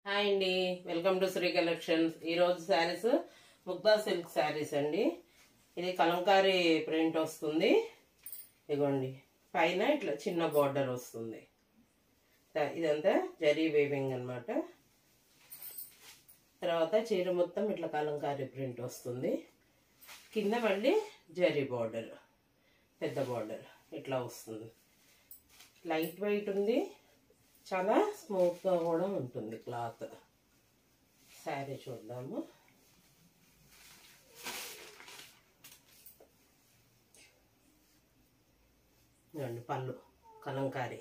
Hi అండి, welcome to Shri collections. ఈరోజు saris Mugdha silk saris అండి. ఇది కలంకారీ ప్రింట్ వస్తుంది. ఇదిగోండి, పైన ఇట్లా చిన్న బార్డర్ వస్తుంది. ఇదంతా జరీ వేవింగ్ అన్నమాట. తర్వాత చీర మొత్తం ఇట్లా కలంకారీ ప్రింట్ వస్తుంది. కింద మళ్ళీ జరీ బార్డర్, పెద్ద బార్డర్ ఇట్లా వస్తుంది. లైట్ వెయిట్ ఉంది, చాలా స్మూత్గా కూడా ఉంటుంది క్లాత్. శారీ చూద్దాము. పళ్ళు కలంకారీ,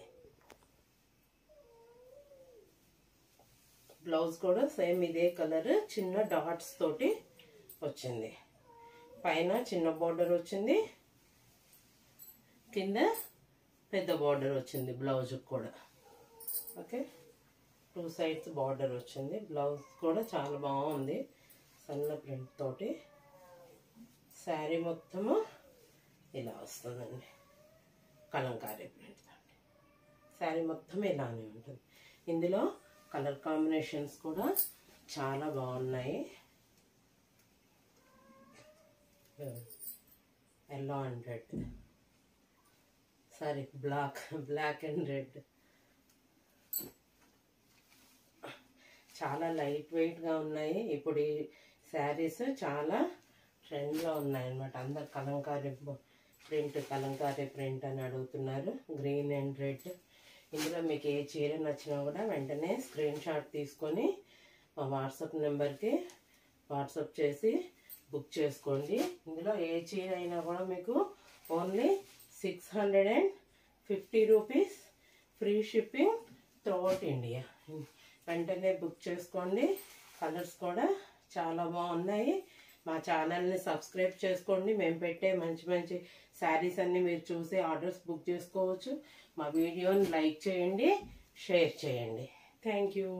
బ్లౌజ్ కూడా సేమ్ ఇదే కలర్, చిన్న డాట్స్ తోటి వచ్చింది. పైన చిన్న బార్డర్ వచ్చింది, కింద పెద్ద బార్డర్ వచ్చింది బ్లౌజ్ కూడా. ఓకే, 2 సైడ్స్ బార్డర్ వచ్చింది. బ్లౌజ్ కూడా చాలా బాగుంది, సన్న ప్రింట్ తోటి. శారీ మొత్తము ఇలా వస్తుందండి, కలంకారీ ప్రింట్ తోటి. శారీ మొత్తం ఇలానే ఉంటుంది. ఇందులో కలర్ కాంబినేషన్స్ కూడా చాలా బాగున్నాయి. Yellow and red, sorry black and red. చాలా లైట్ వెయిట్గా ఉన్నాయి. ఇప్పుడు ఈ శారీస్ చాలా ట్రెండ్లో ఉన్నాయి అన్నమాట. అందరు కలంకారీ ప్రింట్ అని అడుగుతున్నారు. Green and red. ఇందులో మీకు ఏ చీర నచ్చినా కూడా వెంటనే స్క్రీన్ షాట్ తీసుకొని మా వాట్సాప్ నెంబర్కి వాట్సాప్ చేసి బుక్ చేసుకోండి. ఇందులో ఏ చీర అయినా కూడా మీకు only 650 rupees, free shipping throughout India. వెంటనే బుక్ చేసుకోండి. కలర్స్ కూడా చాలా బాగున్నాయి. మా ఛానల్ని సబ్స్క్రైబ్ చేసుకోండి. మేము పెట్టే మంచి మంచి శారీస్ అన్ని మీరు చూసి ఆర్డర్స్ బుక్ చేసుకోవచ్చు. మా వీడియోని లైక్ చేయండి, షేర్ చేయండి. Thank you.